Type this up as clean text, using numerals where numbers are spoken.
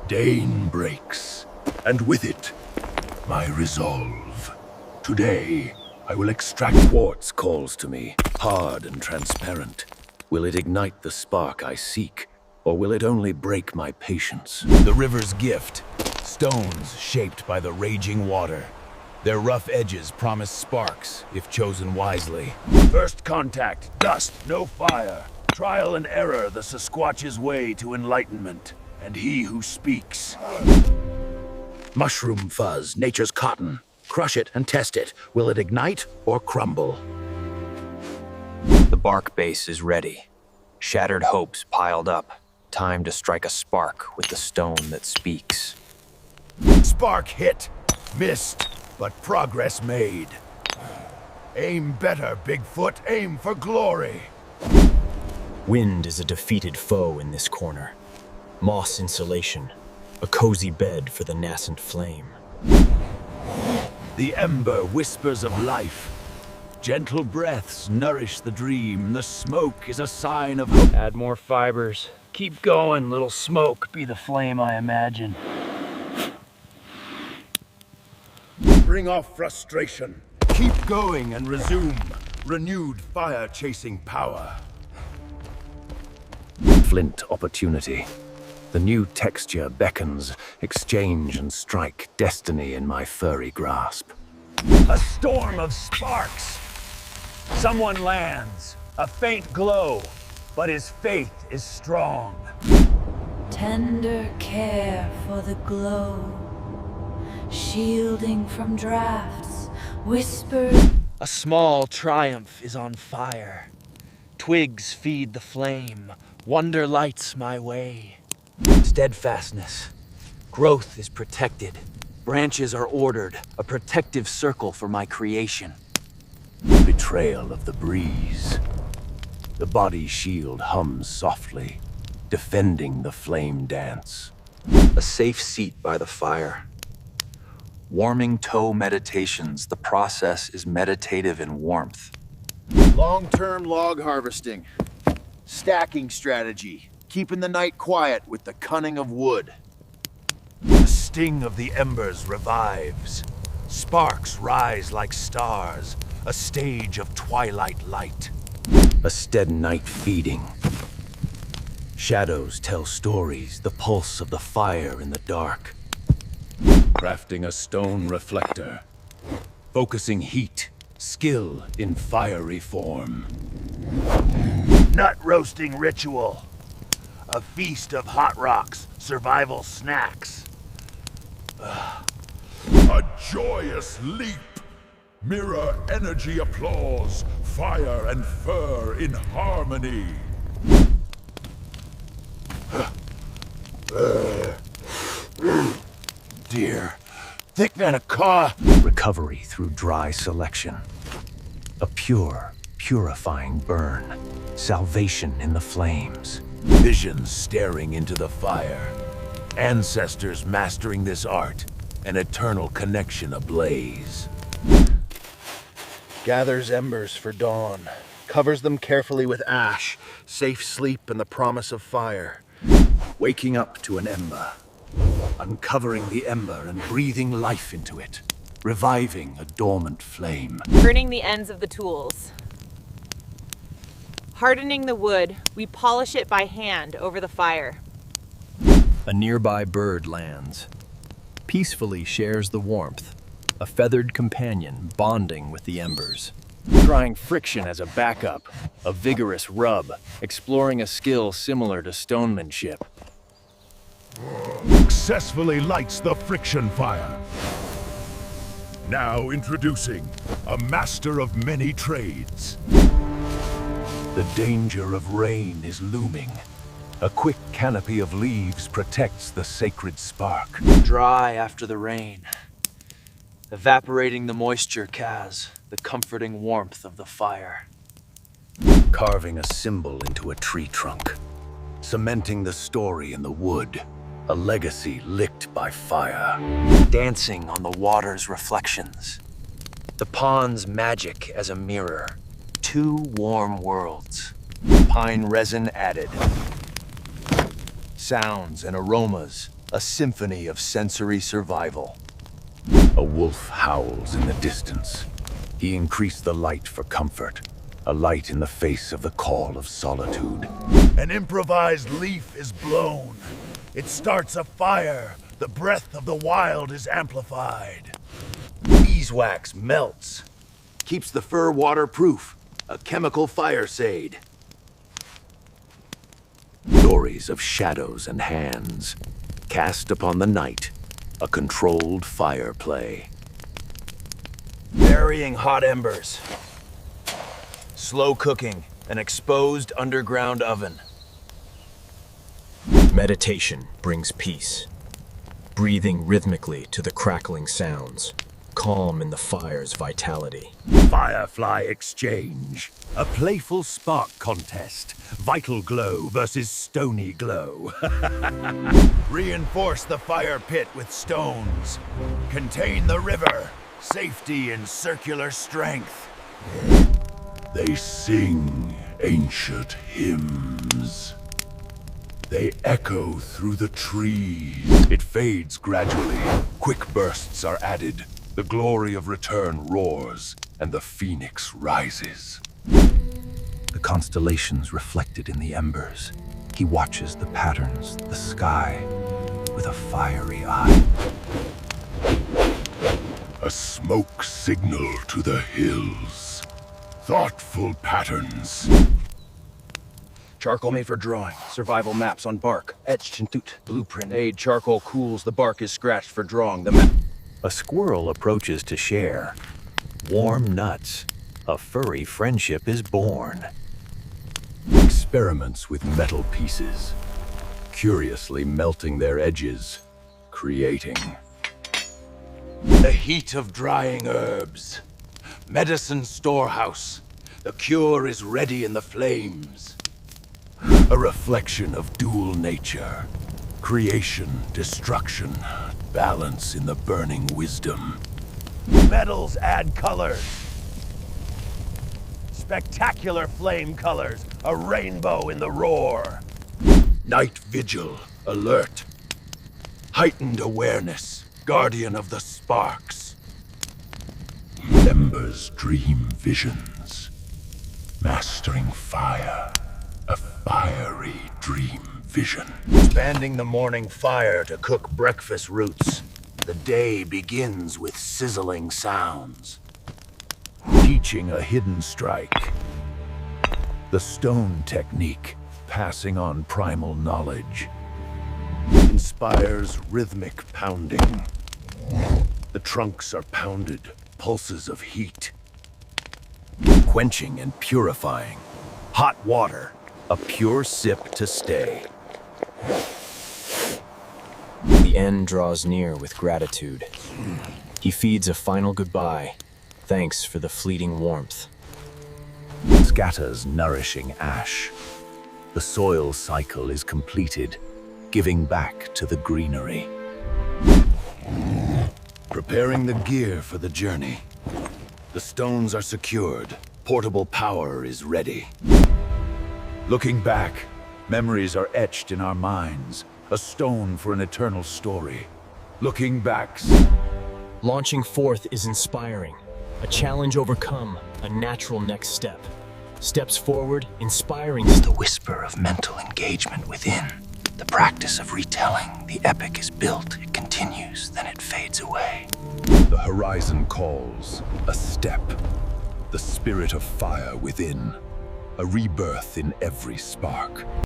Dawn breaks, and with it, my resolve. Today, I will extract. Quartz calls to me, hard and transparent. Will it ignite the spark I seek, or will it only break my patience? The river's gift, stones shaped by the raging water. Their rough edges promise sparks, if chosen wisely. First contact, dust, no fire. Trial and error, the Sasquatch's way to enlightenment. And he who speaks. Mushroom fuzz, nature's cotton. Crush it and test it. Will it ignite or crumble? The bark base is ready. Shattered hopes piled up. Time to strike a spark with the stone that speaks. Spark hit. Missed, but progress made. Aim better, Bigfoot. Aim for glory. Wind is a defeated foe in this corner. Moss insulation, a cozy bed for the nascent flame. The ember whispers of life. Gentle breaths nourish the dream. The smoke is a sign of hope. Add more fibers. Keep going, little smoke. Be the flame I imagine. Bring off frustration. Keep going and resume. Renewed fire-chasing power. Flint opportunity. The new texture beckons, exchange and strike destiny in my furry grasp. A storm of sparks. Someone lands, a faint glow, but his faith is strong. Tender care for the glow, shielding from drafts, whispers. A small triumph is on fire. Twigs feed the flame. Wonder lights my way. Steadfastness. Growth is protected. Branches are ordered, a protective circle for my creation. Betrayal of the breeze. The body shield hums softly, defending the flame dance. A safe seat by the fire. Warming toe meditations. The process is meditative in warmth. Long-term log harvesting. Stacking strategy. Keeping the night quiet with the cunning of wood. The sting of the embers revives. Sparks rise like stars, a stage of twilight light. A stead night feeding. Shadows tell stories, the pulse of the fire in the dark. Crafting a stone reflector. Focusing heat, skill in fiery form. Nut roasting ritual. A feast of hot rocks, survival snacks. A joyous leap. Mirror energy applause. Fire and fur in harmony. Dear, thick than a car. Recovery through dry selection. A pure, purifying burn. Salvation in the flames. Visions staring into the fire. Ancestors mastering this art. An eternal connection ablaze. Gathers embers for dawn. Covers them carefully with ash. Safe sleep and the promise of fire. Waking up to an ember. Uncovering the ember and breathing life into it. Reviving a dormant flame. Burning the ends of the tools. Hardening the wood, we polish it by hand over the fire. A nearby bird lands. Peacefully shares the warmth. A feathered companion bonding with the embers. Trying friction as a backup. A vigorous rub. Exploring a skill similar to stonemanship. Successfully lights the friction fire. Now introducing a master of many trades. The danger of rain is looming. A quick canopy of leaves protects the sacred spark. Dry after the rain. Evaporating the moisture, Kaz. The comforting warmth of the fire. Carving a symbol into a tree trunk. Cementing the story in the wood. A legacy licked by fire. Dancing on the water's reflections. The pond's magic as a mirror. Two warm worlds. Pine resin added. Sounds and aromas a symphony of sensory survival. A wolf howls in the distance. He increased the light for comfort, a light in the face of the call of solitude. An improvised leaf is blown. It starts a fire. The breath of the wild is amplified. Beeswax melts, keeps the fur waterproof, a chemical fire-sade. Stories of shadows and hands, cast upon the night, a controlled fire play. Burying hot embers. Slow cooking, an exposed underground oven. Meditation brings peace. Breathing rhythmically to the crackling sounds, calm in the fire's vitality. Firefly exchange, a playful spark contest. Vital glow versus stony glow. Reinforce the fire pit with stones. Contain the river. Safety and circular strength. They sing ancient hymns. They echo through the trees. It fades gradually. Quick bursts are added. The glory of return roars, and the phoenix rises. The constellations reflected in the embers. He watches the patterns, the sky, with a fiery eye. A smoke signal to the hills. Thoughtful patterns. Charcoal made for drawing. Survival maps on bark. Etched into blueprint. Aid charcoal cools. The bark is scratched for drawing the map. A squirrel approaches to share. Warm nuts. A furry friendship is born. Experiments with metal pieces. Curiously melting their edges. Creating. The heat of drying herbs. Medicine storehouse. The cure is ready in the flames. A reflection of dual nature. Creation, destruction, balance in the burning wisdom. Metals add colors. Spectacular flame colors. A rainbow in the roar. Night vigil, alert. Heightened awareness, guardian of the sparks. Embers dream visions. Mastering fire. A fiery dream vision. Expanding the morning fire to cook breakfast roots. The day begins with sizzling sounds. Teaching a hidden strike. The stone technique, passing on primal knowledge. Inspires rhythmic pounding. The trunks are pounded, pulses of heat. Quenching and purifying. Hot water. A pure sip to stay. The end draws near with gratitude. He feeds a final goodbye. Thanks for the fleeting warmth. Scatters nourishing ash. The soil cycle is completed, giving back to the greenery. Preparing the gear for the journey. The stones are secured. Portable power is ready. Looking back, memories are etched in our minds, a stone for an eternal story. Looking back. Launching forth is inspiring. A challenge overcome, a natural next step. Steps forward, inspiring. The whisper of mental engagement within. The practice of retelling. The epic is built, it continues, then it fades away. The horizon calls, a step. The spirit of fire within. A rebirth in every spark.